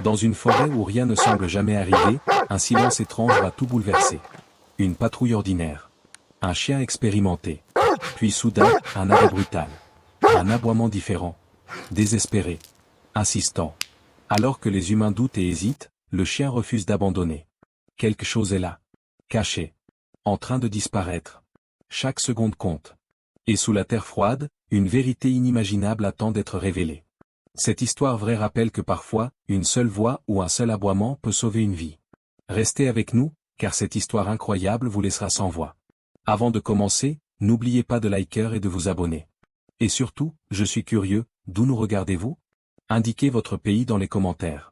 Dans une forêt où rien ne semble jamais arriver, un silence étrange va tout bouleverser. Une patrouille ordinaire. Un chien expérimenté. Puis soudain, un arrêt brutal. Un aboiement différent. Désespéré. Insistant. Alors que les humains doutent et hésitent, le chien refuse d'abandonner. Quelque chose est là. Caché. En train de disparaître. Chaque seconde compte. Et sous la terre froide, une vérité inimaginable attend d'être révélée. Cette histoire vraie rappelle que parfois, une seule voix ou un seul aboiement peut sauver une vie. Restez avec nous, car cette histoire incroyable vous laissera sans voix. Avant de commencer, n'oubliez pas de liker et de vous abonner. Et surtout, je suis curieux, d'où nous regardez-vous? Indiquez votre pays dans les commentaires.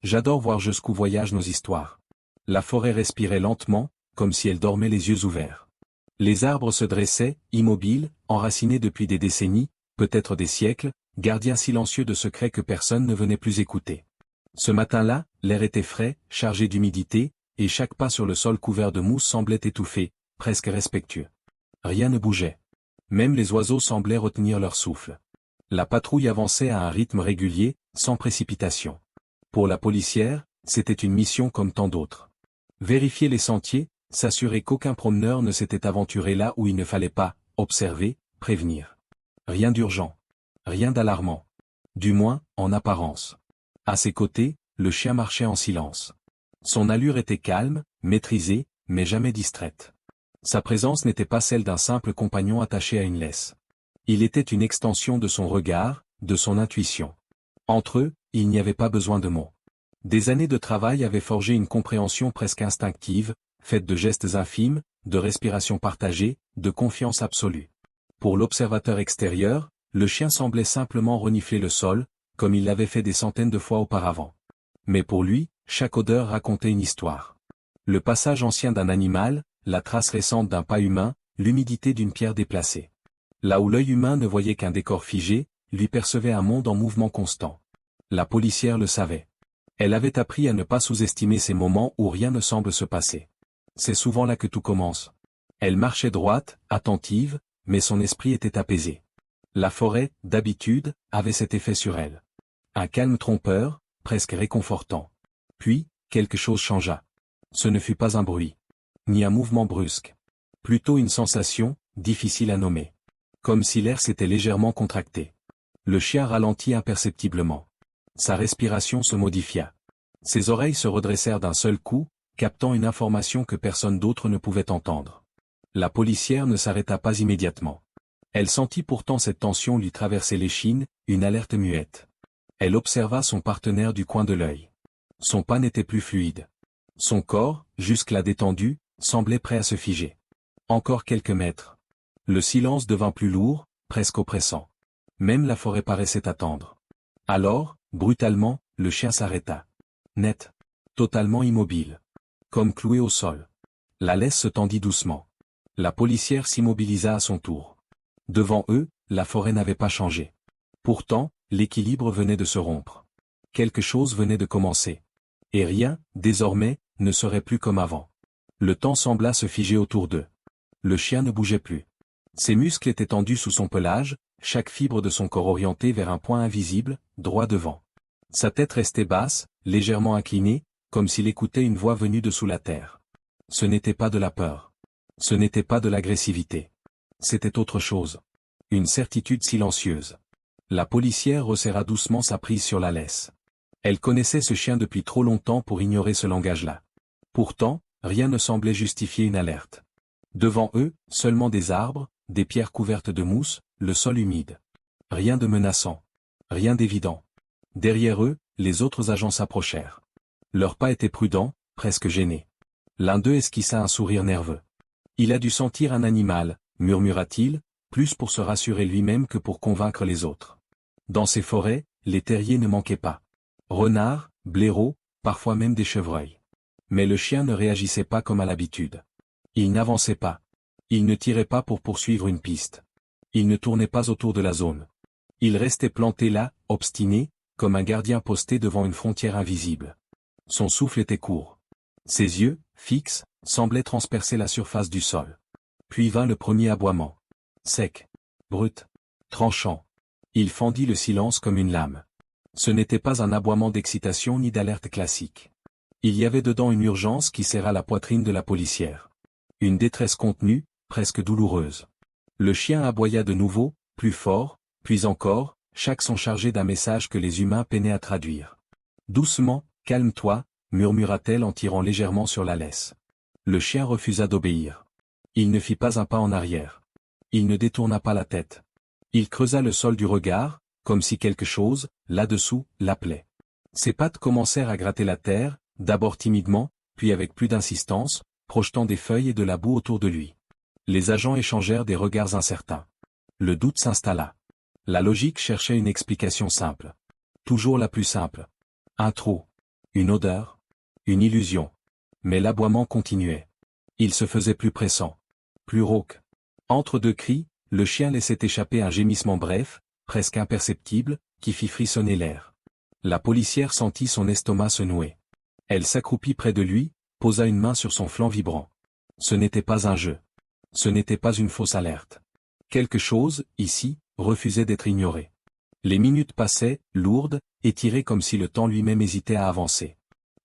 J'adore voir jusqu'où voyagent nos histoires. La forêt respirait lentement, comme si elle dormait les yeux ouverts. Les arbres se dressaient, immobiles, enracinés depuis des décennies, peut-être des siècles, gardiens silencieux de secrets que personne ne venait plus écouter. Ce matin-là, l'air était frais, chargé d'humidité, et chaque pas sur le sol couvert de mousse semblait étouffé, presque respectueux. Rien ne bougeait. Même les oiseaux semblaient retenir leur souffle. La patrouille avançait à un rythme régulier, sans précipitation. Pour la policière, c'était une mission comme tant d'autres. Vérifier les sentiers, s'assurer qu'aucun promeneur ne s'était aventuré là où il ne fallait pas, observer, prévenir. Rien d'urgent. Rien d'alarmant. Du moins, en apparence. À ses côtés, le chien marchait en silence. Son allure était calme, maîtrisée, mais jamais distraite. Sa présence n'était pas celle d'un simple compagnon attaché à une laisse. Il était une extension de son regard, de son intuition. Entre eux, il n'y avait pas besoin de mots. Des années de travail avaient forgé une compréhension presque instinctive, faite de gestes infimes, de respiration partagée, de confiance absolue. Pour l'observateur extérieur, le chien semblait simplement renifler le sol, comme il l'avait fait des centaines de fois auparavant. Mais pour lui, chaque odeur racontait une histoire. Le passage ancien d'un animal, la trace récente d'un pas humain, l'humidité d'une pierre déplacée. Là où l'œil humain ne voyait qu'un décor figé, lui percevait un monde en mouvement constant. La policière le savait. Elle avait appris à ne pas sous-estimer ces moments où rien ne semble se passer. C'est souvent là que tout commence. Elle marchait droite, attentive, mais son esprit était apaisé. La forêt, d'habitude, avait cet effet sur elle. Un calme trompeur, presque réconfortant. Puis, quelque chose changea. Ce ne fut pas un bruit. Ni un mouvement brusque. Plutôt une sensation, difficile à nommer. Comme si l'air s'était légèrement contracté. Le chien ralentit imperceptiblement. Sa respiration se modifia. Ses oreilles se redressèrent d'un seul coup, captant une information que personne d'autre ne pouvait entendre. La policière ne s'arrêta pas immédiatement. Elle sentit pourtant cette tension lui traverser l'échine, une alerte muette. Elle observa son partenaire du coin de l'œil. Son pas n'était plus fluide. Son corps, jusque-là détendu, semblait prêt à se figer. Encore quelques mètres. Le silence devint plus lourd, presque oppressant. Même la forêt paraissait attendre. Alors, brutalement, le chien s'arrêta. Net. Totalement immobile. Comme cloué au sol. La laisse se tendit doucement. La policière s'immobilisa à son tour. Devant eux, la forêt n'avait pas changé. Pourtant, l'équilibre venait de se rompre. Quelque chose venait de commencer. Et rien, désormais, ne serait plus comme avant. Le temps sembla se figer autour d'eux. Le chien ne bougeait plus. Ses muscles étaient tendus sous son pelage, chaque fibre de son corps orientée vers un point invisible, droit devant. Sa tête restait basse, légèrement inclinée, comme s'il écoutait une voix venue de sous la terre. Ce n'était pas de la peur. Ce n'était pas de l'agressivité. C'était autre chose. Une certitude silencieuse. La policière resserra doucement sa prise sur la laisse. Elle connaissait ce chien depuis trop longtemps pour ignorer ce langage-là. Pourtant, rien ne semblait justifier une alerte. Devant eux, seulement des arbres, des pierres couvertes de mousse, le sol humide. Rien de menaçant. Rien d'évident. Derrière eux, les autres agents s'approchèrent. Leurs pas étaient prudents, presque gênés. L'un d'eux esquissa un sourire nerveux. Il a dû sentir un animal, murmura-t-il, plus pour se rassurer lui-même que pour convaincre les autres. Dans ces forêts, les terriers ne manquaient pas. Renards, blaireaux, parfois même des chevreuils. Mais le chien ne réagissait pas comme à l'habitude. Il n'avançait pas. Il ne tirait pas pour poursuivre une piste. Il ne tournait pas autour de la zone. Il restait planté là, obstiné, comme un gardien posté devant une frontière invisible. Son souffle était court. Ses yeux, fixes, semblaient transpercer la surface du sol. Puis vint le premier aboiement. Sec. Brut. Tranchant. Il fendit le silence comme une lame. Ce n'était pas un aboiement d'excitation ni d'alerte classique. Il y avait dedans une urgence qui serra la poitrine de la policière. Une détresse contenue, presque douloureuse. Le chien aboya de nouveau, plus fort, puis encore, chaque son chargé d'un message que les humains peinaient à traduire. Doucement, calme-toi, murmura-t-elle en tirant légèrement sur la laisse. Le chien refusa d'obéir. Il ne fit pas un pas en arrière. Il ne détourna pas la tête. Il creusa le sol du regard, comme si quelque chose, là-dessous, l'appelait. Ses pattes commencèrent à gratter la terre, d'abord timidement, puis avec plus d'insistance, projetant des feuilles et de la boue autour de lui. Les agents échangèrent des regards incertains. Le doute s'installa. La logique cherchait une explication simple. Toujours la plus simple. Un trou. Une odeur. Une illusion. Mais l'aboiement continuait. Il se faisait plus pressant. Plus rauque. Entre deux cris, le chien laissait échapper un gémissement bref, presque imperceptible, qui fit frissonner l'air. La policière sentit son estomac se nouer. Elle s'accroupit près de lui, posa une main sur son flanc vibrant. Ce n'était pas un jeu. Ce n'était pas une fausse alerte. Quelque chose, ici, refusait d'être ignoré. Les minutes passaient, lourdes, étirées comme si le temps lui-même hésitait à avancer.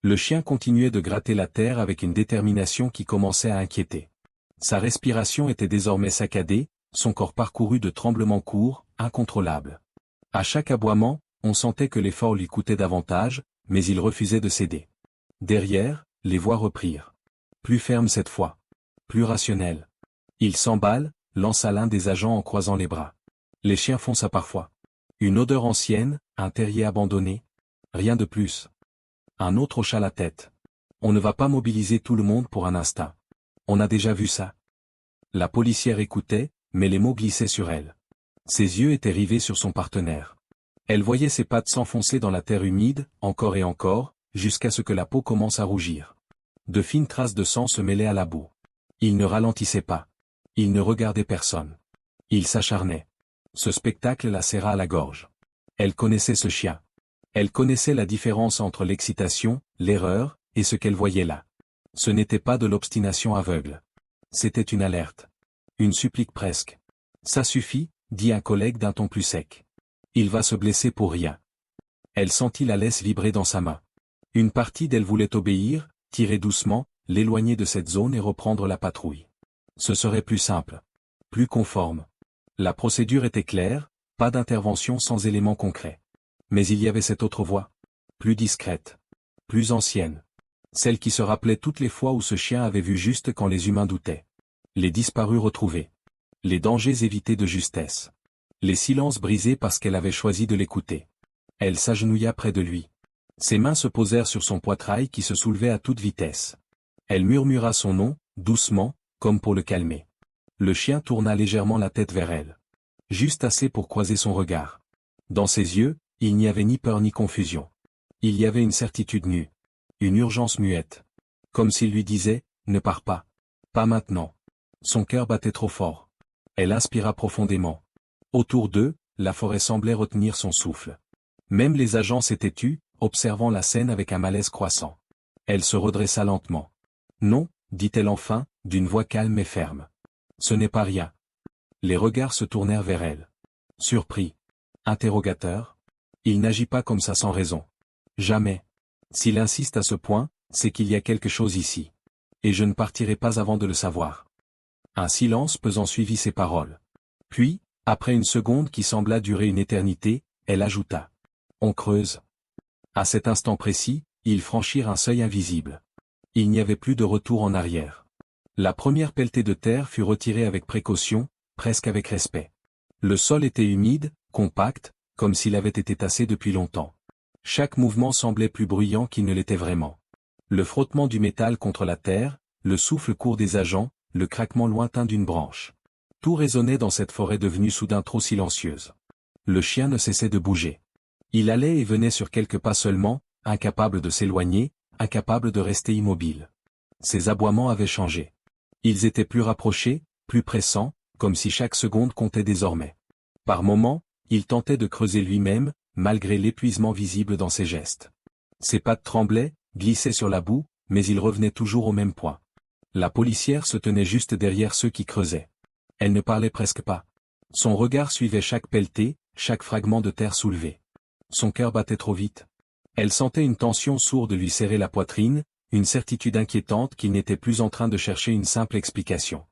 Le chien continuait de gratter la terre avec une détermination qui commençait à inquiéter. Sa respiration était désormais saccadée, son corps parcouru de tremblements courts, incontrôlables. À chaque aboiement, on sentait que l'effort lui coûtait davantage, mais il refusait de céder. Derrière, les voix reprirent. Plus fermes cette fois. Plus rationnelles. Il s'emballe, lança l'un des agents en croisant les bras. Les chiens font ça parfois. Une odeur ancienne, un terrier abandonné. Rien de plus. Un autre hocha la tête. On ne va pas mobiliser tout le monde pour un instinct. On a déjà vu ça. La policière écoutait, mais les mots glissaient sur elle. Ses yeux étaient rivés sur son partenaire. Elle voyait ses pattes s'enfoncer dans la terre humide, encore et encore, jusqu'à ce que la peau commence à rougir. De fines traces de sang se mêlaient à la boue. Il ne ralentissait pas. Il ne regardait personne. Il s'acharnait. Ce spectacle la serra à la gorge. Elle connaissait ce chien. Elle connaissait la différence entre l'excitation, l'erreur, et ce qu'elle voyait là. Ce n'était pas de l'obstination aveugle. C'était une alerte. Une supplique presque. Ça suffit, dit un collègue d'un ton plus sec. Il va se blesser pour rien. Elle sentit la laisse vibrer dans sa main. Une partie d'elle voulait obéir, tirer doucement, l'éloigner de cette zone et reprendre la patrouille. Ce serait plus simple. Plus conforme. La procédure était claire, pas d'intervention sans éléments concrets. Mais il y avait cette autre voie. Plus discrète. Plus ancienne. Celle qui se rappelait toutes les fois où ce chien avait vu juste quand les humains doutaient. Les disparus retrouvés. Les dangers évités de justesse. Les silences brisés parce qu'elle avait choisi de l'écouter. Elle s'agenouilla près de lui. Ses mains se posèrent sur son poitrail qui se soulevait à toute vitesse. Elle murmura son nom, doucement, comme pour le calmer. Le chien tourna légèrement la tête vers elle. Juste assez pour croiser son regard. Dans ses yeux, il n'y avait ni peur ni confusion. Il y avait une certitude nue. Une urgence muette. Comme s'il lui disait, ne pars pas. Pas maintenant. Son cœur battait trop fort. Elle inspira profondément. Autour d'eux, la forêt semblait retenir son souffle. Même les agents s'étaient tus, observant la scène avec un malaise croissant. Elle se redressa lentement. Non, dit-elle enfin, d'une voix calme et ferme. Ce n'est pas rien. Les regards se tournèrent vers elle. Surpris. Interrogateur. Il n'agit pas comme ça sans raison. Jamais. S'il insiste à ce point, c'est qu'il y a quelque chose ici. Et je ne partirai pas avant de le savoir. Un silence pesant suivit ces paroles. Puis, après une seconde qui sembla durer une éternité, elle ajouta. On creuse. À cet instant précis, ils franchirent un seuil invisible. Il n'y avait plus de retour en arrière. La première pelletée de terre fut retirée avec précaution, presque avec respect. Le sol était humide, compact, comme s'il avait été tassé depuis longtemps. Chaque mouvement semblait plus bruyant qu'il ne l'était vraiment. Le frottement du métal contre la terre, le souffle court des agents, le craquement lointain d'une branche. Tout résonnait dans cette forêt devenue soudain trop silencieuse. Le chien ne cessait de bouger. Il allait et venait sur quelques pas seulement, incapable de s'éloigner, incapable de rester immobile. Ses aboiements avaient changé. Ils étaient plus rapprochés, plus pressants, comme si chaque seconde comptait désormais. Par moments, il tentait de creuser lui-même, malgré l'épuisement visible dans ses gestes. Ses pattes tremblaient, glissaient sur la boue, mais il revenait toujours au même point. La policière se tenait juste derrière ceux qui creusaient. Elle ne parlait presque pas. Son regard suivait chaque pelletée, chaque fragment de terre soulevé. Son cœur battait trop vite. Elle sentait une tension sourde lui serrer la poitrine, une certitude inquiétante qu'il n'était plus en train de chercher une simple explication.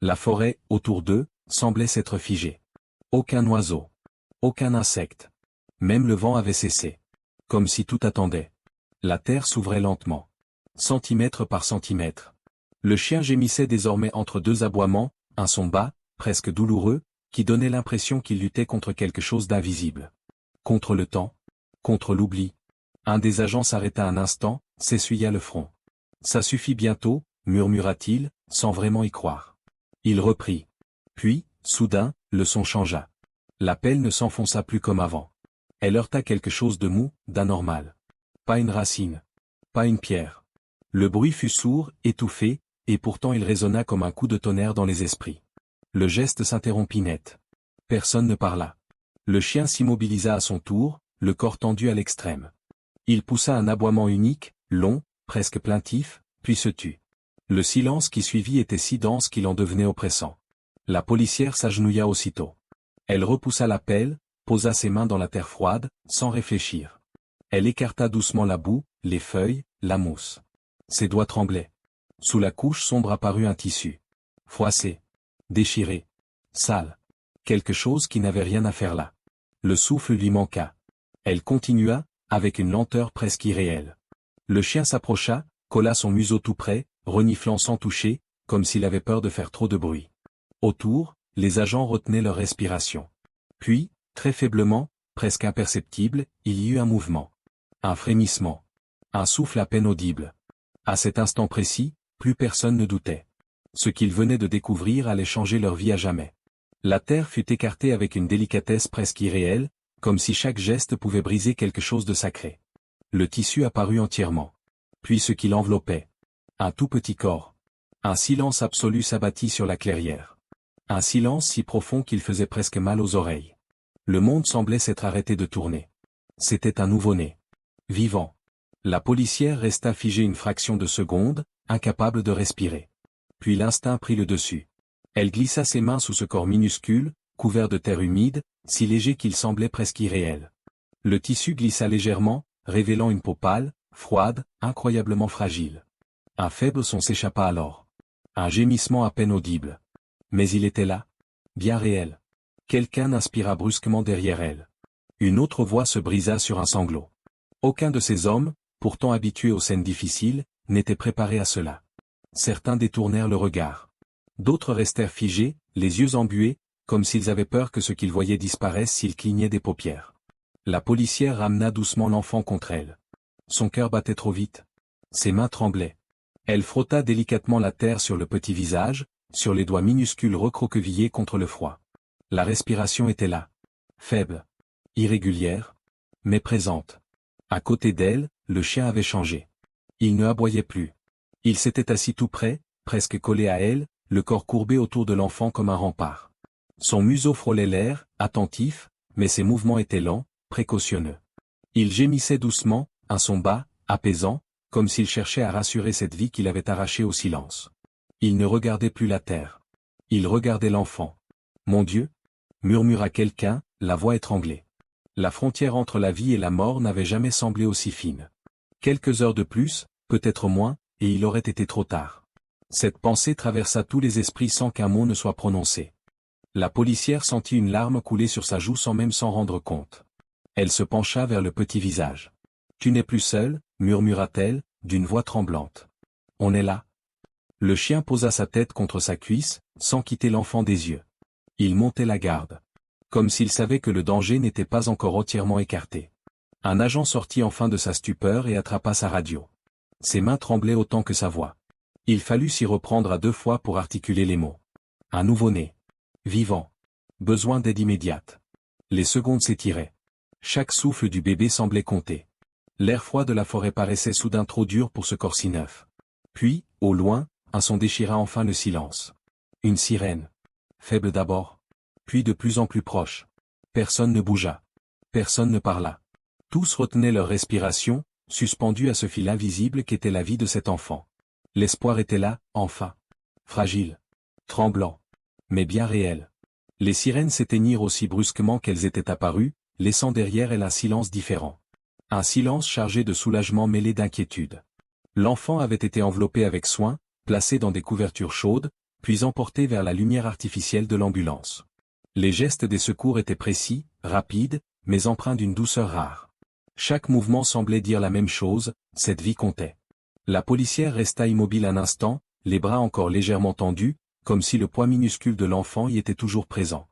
La forêt, autour d'eux, semblait s'être figée. Aucun oiseau. Aucun insecte. Même le vent avait cessé. Comme si tout attendait. La terre s'ouvrait lentement. Centimètre par centimètre. Le chien gémissait désormais entre deux aboiements, un son bas, presque douloureux, qui donnait l'impression qu'il luttait contre quelque chose d'invisible. Contre le temps. Contre l'oubli. Un des agents s'arrêta un instant, s'essuya le front. Ça suffit bientôt, murmura-t-il, sans vraiment y croire. Il reprit. Puis, soudain, le son changea. La pelle ne s'enfonça plus comme avant. Elle heurta quelque chose de mou, d'anormal. Pas une racine. Pas une pierre. Le bruit fut sourd, étouffé, et pourtant il résonna comme un coup de tonnerre dans les esprits. Le geste s'interrompit net. Personne ne parla. Le chien s'immobilisa à son tour, le corps tendu à l'extrême. Il poussa un aboiement unique, long, presque plaintif, puis se tut. Le silence qui suivit était si dense qu'il en devenait oppressant. La policière s'agenouilla aussitôt. Elle repoussa la pelle, posa ses mains dans la terre froide, sans réfléchir. Elle écarta doucement la boue, les feuilles, la mousse. Ses doigts tremblaient. Sous la couche sombre apparut un tissu. Froissé. Déchiré. Sale. Quelque chose qui n'avait rien à faire là. Le souffle lui manqua. Elle continua, avec une lenteur presque irréelle. Le chien s'approcha, colla son museau tout près, reniflant sans toucher, comme s'il avait peur de faire trop de bruit. Autour, les agents retenaient leur respiration. Puis, très faiblement, presque imperceptible, il y eut un mouvement. Un frémissement. Un souffle à peine audible. À cet instant précis, plus personne ne doutait. Ce qu'ils venaient de découvrir allait changer leur vie à jamais. La terre fut écartée avec une délicatesse presque irréelle, comme si chaque geste pouvait briser quelque chose de sacré. Le tissu apparut entièrement. Puis ce qui l'enveloppait. Un tout petit corps. Un silence absolu s'abattit sur la clairière. Un silence si profond qu'il faisait presque mal aux oreilles. Le monde semblait s'être arrêté de tourner. C'était un nouveau-né. Vivant. La policière resta figée une fraction de seconde, incapable de respirer. Puis l'instinct prit le dessus. Elle glissa ses mains sous ce corps minuscule, couvert de terre humide, si léger qu'il semblait presque irréel. Le tissu glissa légèrement, révélant une peau pâle, froide, incroyablement fragile. Un faible son s'échappa alors. Un gémissement à peine audible. Mais il était là. Bien réel. Quelqu'un inspira brusquement derrière elle. Une autre voix se brisa sur un sanglot. Aucun de ces hommes, pourtant habitués aux scènes difficiles, n'était préparé à cela. Certains détournèrent le regard. D'autres restèrent figés, les yeux embués, comme s'ils avaient peur que ce qu'ils voyaient disparaisse s'ils clignaient des paupières. La policière ramena doucement l'enfant contre elle. Son cœur battait trop vite. Ses mains tremblaient. Elle frotta délicatement la terre sur le petit visage, sur les doigts minuscules recroquevillés contre le froid. La respiration était là. Faible. Irrégulière. Mais présente. À côté d'elle, le chien avait changé. Il ne aboyait plus. Il s'était assis tout près, presque collé à elle, le corps courbé autour de l'enfant comme un rempart. Son museau frôlait l'air, attentif, mais ses mouvements étaient lents, précautionneux. Il gémissait doucement, un son bas, apaisant, comme s'il cherchait à rassurer cette vie qu'il avait arrachée au silence. Il ne regardait plus la terre. Il regardait l'enfant. « Mon Dieu !» murmura quelqu'un, la voix étranglée. La frontière entre la vie et la mort n'avait jamais semblé aussi fine. Quelques heures de plus, peut-être moins, et il aurait été trop tard. Cette pensée traversa tous les esprits sans qu'un mot ne soit prononcé. La policière sentit une larme couler sur sa joue sans même s'en rendre compte. Elle se pencha vers le petit visage. « Tu n'es plus seul » murmura-t-elle, d'une voix tremblante. « On est là ?» Le chien posa sa tête contre sa cuisse, sans quitter l'enfant des yeux. Il montait la garde. Comme s'il savait que le danger n'était pas encore entièrement écarté. Un agent sortit enfin de sa stupeur et attrapa sa radio. Ses mains tremblaient autant que sa voix. Il fallut s'y reprendre à 2 fois pour articuler les mots. Un nouveau-né. Vivant. Besoin d'aide immédiate. Les secondes s'étiraient. Chaque souffle du bébé semblait compter. L'air froid de la forêt paraissait soudain trop dur pour ce corps si neuf. Puis, au loin, un son déchira enfin le silence. Une sirène. Faible d'abord. Puis de plus en plus proche. Personne ne bougea. Personne ne parla. Tous retenaient leur respiration, suspendus à ce fil invisible qu'était la vie de cet enfant. L'espoir était là, enfin. Fragile. Tremblant. Mais bien réel. Les sirènes s'éteignirent aussi brusquement qu'elles étaient apparues, laissant derrière elle un silence différent. Un silence chargé de soulagement mêlé d'inquiétude. L'enfant avait été enveloppé avec soin, placé dans des couvertures chaudes, puis emporté vers la lumière artificielle de l'ambulance. Les gestes des secours étaient précis, rapides, mais empreints d'une douceur rare. Chaque mouvement semblait dire la même chose, cette vie comptait. La policière resta immobile un instant, les bras encore légèrement tendus, comme si le poids minuscule de l'enfant y était toujours présent.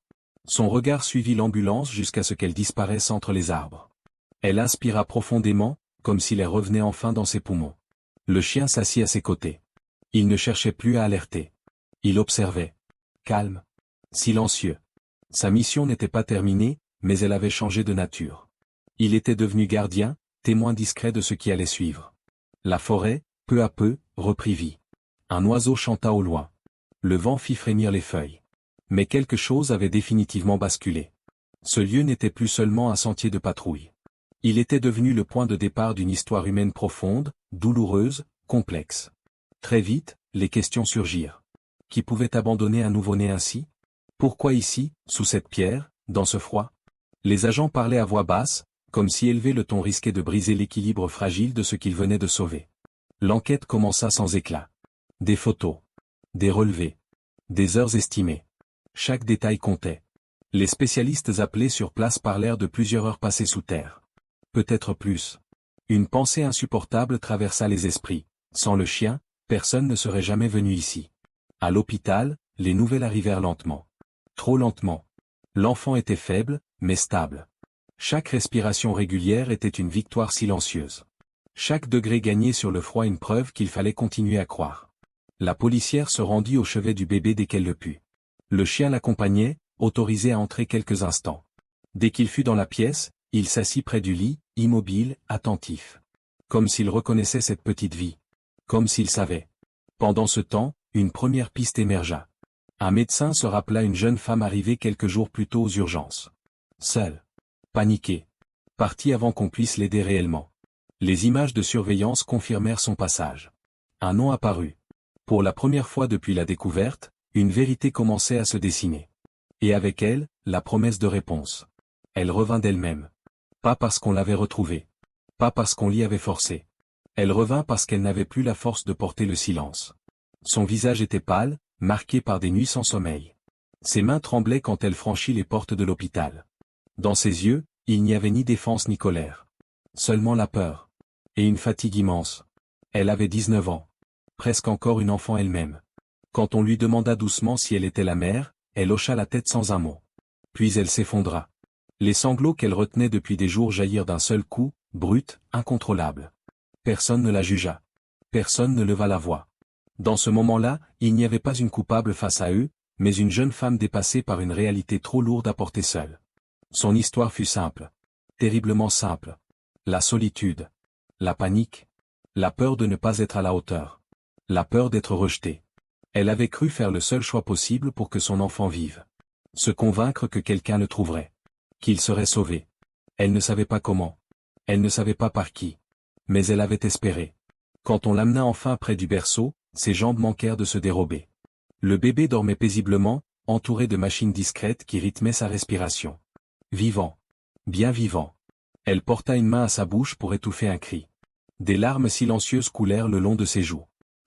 Son regard suivit l'ambulance jusqu'à ce qu'elle disparaisse entre les arbres. Elle inspira profondément, comme si l'air revenait enfin dans ses poumons. Le chien s'assit à ses côtés. Il ne cherchait plus à alerter. Il observait. Calme. Silencieux. Sa mission n'était pas terminée, mais elle avait changé de nature. Il était devenu gardien, témoin discret de ce qui allait suivre. La forêt, peu à peu, reprit vie. Un oiseau chanta au loin. Le vent fit frémir les feuilles. Mais quelque chose avait définitivement basculé. Ce lieu n'était plus seulement un sentier de patrouille. Il était devenu le point de départ d'une histoire humaine profonde, douloureuse, complexe. Très vite, les questions surgirent. Qui pouvait abandonner un nouveau-né ainsi? Pourquoi ici, sous cette pierre, dans ce froid? Les agents parlaient à voix basse, comme si élever le ton risquait de briser l'équilibre fragile de ce qu'ils venaient de sauver. L'enquête commença sans éclat. Des photos. Des relevés. Des heures estimées. Chaque détail comptait. Les spécialistes appelés sur place parlèrent de plusieurs heures passées sous terre. Peut-être plus. Une pensée insupportable traversa les esprits. Sans le chien, personne ne serait jamais venu ici. À l'hôpital, les nouvelles arrivèrent lentement. Trop lentement. L'enfant était faible, mais stable. Chaque respiration régulière était une victoire silencieuse. Chaque degré gagné sur le froid une preuve qu'il fallait continuer à croire. La policière se rendit au chevet du bébé dès qu'elle le put. Le chien l'accompagnait, autorisé à entrer quelques instants. Dès qu'il fut dans la pièce, il s'assit près du lit, immobile, attentif. Comme s'il reconnaissait cette petite vie. Comme s'il savait. Pendant ce temps, une première piste émergea. Un médecin se rappela une jeune femme arrivée quelques jours plus tôt aux urgences. Seule. Paniquée. Partie avant qu'on puisse l'aider réellement. Les images de surveillance confirmèrent son passage. Un nom apparut. Pour la première fois depuis la découverte, une vérité commençait à se dessiner. Et avec elle, la promesse de réponse. Elle revint d'elle-même. Pas parce qu'on l'avait retrouvée. Pas parce qu'on l'y avait forcée. Elle revint parce qu'elle n'avait plus la force de porter le silence. Son visage était pâle, marqué par des nuits sans sommeil. Ses mains tremblaient quand elle franchit les portes de l'hôpital. Dans ses yeux, il n'y avait ni défense ni colère. Seulement la peur. Et une fatigue immense. Elle avait 19 ans. Presque encore une enfant elle-même. Quand on lui demanda doucement si elle était la mère, elle hocha la tête sans un mot. Puis elle s'effondra. Les sanglots qu'elle retenait depuis des jours jaillirent d'un seul coup, bruts, incontrôlables. Personne ne la jugea. Personne ne leva la voix. Dans ce moment-là, il n'y avait pas une coupable face à eux, mais une jeune femme dépassée par une réalité trop lourde à porter seule. Son histoire fut simple. Terriblement simple. La solitude. La panique. La peur de ne pas être à la hauteur. La peur d'être rejetée. Elle avait cru faire le seul choix possible pour que son enfant vive. Se convaincre que quelqu'un le trouverait. Qu'il serait sauvé. Elle ne savait pas comment. Elle ne savait pas par qui. Mais elle avait espéré. Quand on l'amena enfin près du berceau, ses jambes manquèrent de se dérober. Le bébé dormait paisiblement, entouré de machines discrètes qui rythmaient sa respiration. Vivant. Bien vivant. Elle porta une main à sa bouche pour étouffer un cri. Des larmes silencieuses coulèrent le long de ses joues.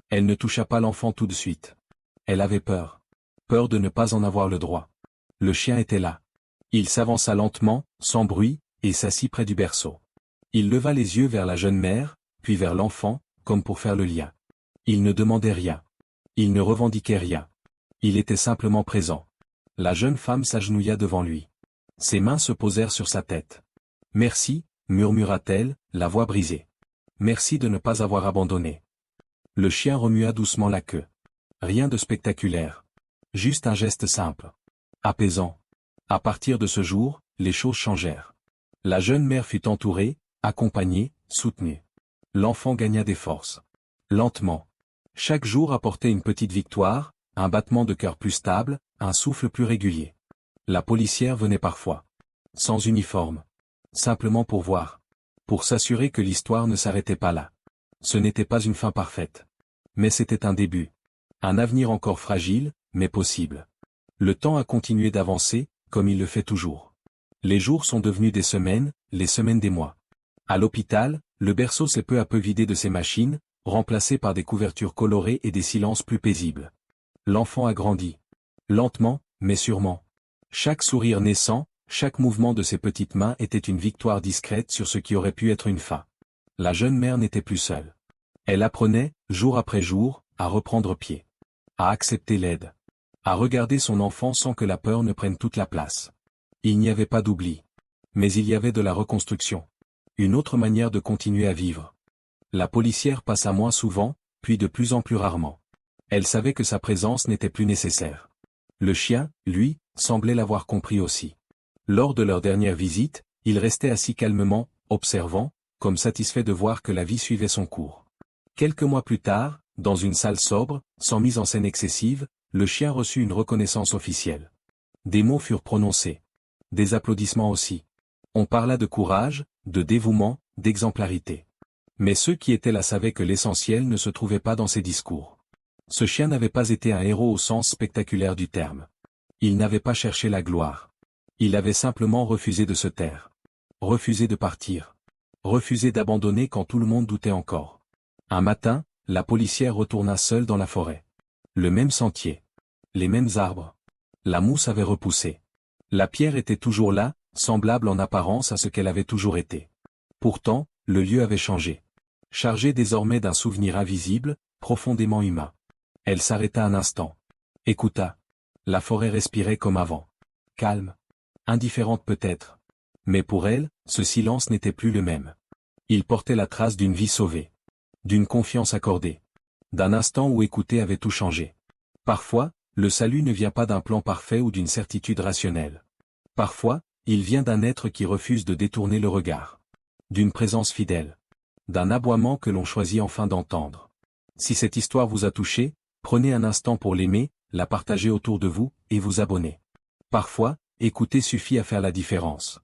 Elle ne toucha pas l'enfant tout de suite. Elle avait peur. Peur de ne pas en avoir le droit. Le chien était là. Il s'avança lentement, sans bruit, et s'assit près du berceau. Il leva les yeux vers la jeune mère, puis vers l'enfant, comme pour faire le lien. Il ne demandait rien. Il ne revendiquait rien. Il était simplement présent. La jeune femme s'agenouilla devant lui. Ses mains se posèrent sur sa tête. « Merci » murmura-t-elle, la voix brisée. « Merci de ne pas avoir abandonné. » Le chien remua doucement la queue. Rien de spectaculaire. Juste un geste simple. Apaisant. À partir de ce jour, les choses changèrent. La jeune mère fut entourée, accompagnée, soutenue. L'enfant gagna des forces. Lentement. Chaque jour apportait une petite victoire, un battement de cœur plus stable, un souffle plus régulier. La policière venait parfois. Sans uniforme. Simplement pour voir. Pour s'assurer que l'histoire ne s'arrêtait pas là. Ce n'était pas une fin parfaite. Mais c'était un début. Un avenir encore fragile, mais possible. Le temps a continué d'avancer, comme il le fait toujours. Les jours sont devenus des semaines, les semaines des mois. À l'hôpital, le berceau s'est peu à peu vidé de ses machines, remplacé par des couvertures colorées et des silences plus paisibles. L'enfant a grandi. Lentement, mais sûrement. Chaque sourire naissant, chaque mouvement de ses petites mains était une victoire discrète sur ce qui aurait pu être une fin. La jeune mère n'était plus seule. Elle apprenait, jour après jour, à reprendre pied. À accepter l'aide. À regarder son enfant sans que la peur ne prenne toute la place. Il n'y avait pas d'oubli. Mais il y avait de la reconstruction. Une autre manière de continuer à vivre. La policière passa moins souvent, puis de plus en plus rarement. Elle savait que sa présence n'était plus nécessaire. Le chien, lui, semblait l'avoir compris aussi. Lors de leur dernière visite, il restait assis calmement, observant, comme satisfait de voir que la vie suivait son cours. Quelques mois plus tard, dans une salle sobre, sans mise en scène excessive, le chien reçut une reconnaissance officielle. Des mots furent prononcés. Des applaudissements aussi. On parla de courage, de dévouement, d'exemplarité. Mais ceux qui étaient là savaient que l'essentiel ne se trouvait pas dans ces discours. Ce chien n'avait pas été un héros au sens spectaculaire du terme. Il n'avait pas cherché la gloire. Il avait simplement refusé de se taire. Refusé de partir. Refusé d'abandonner quand tout le monde doutait encore. Un matin, la policière retourna seule dans la forêt. Le même sentier. Les mêmes arbres. La mousse avait repoussé. La pierre était toujours là, semblable en apparence à ce qu'elle avait toujours été. Pourtant, le lieu avait changé. Chargé désormais d'un souvenir invisible, profondément humain. Elle s'arrêta un instant. Écouta. La forêt respirait comme avant. Calme. Indifférente peut-être. Mais pour elle, ce silence n'était plus le même. Il portait la trace d'une vie sauvée. D'une confiance accordée. D'un instant où écouter avait tout changé. Parfois, le salut ne vient pas d'un plan parfait ou d'une certitude rationnelle. Parfois, il vient d'un être qui refuse de détourner le regard. D'une présence fidèle. D'un aboiement que l'on choisit enfin d'entendre. Si cette histoire vous a touché, prenez un instant pour l'aimer, la partager autour de vous, et vous abonner. Parfois, écouter suffit à faire la différence.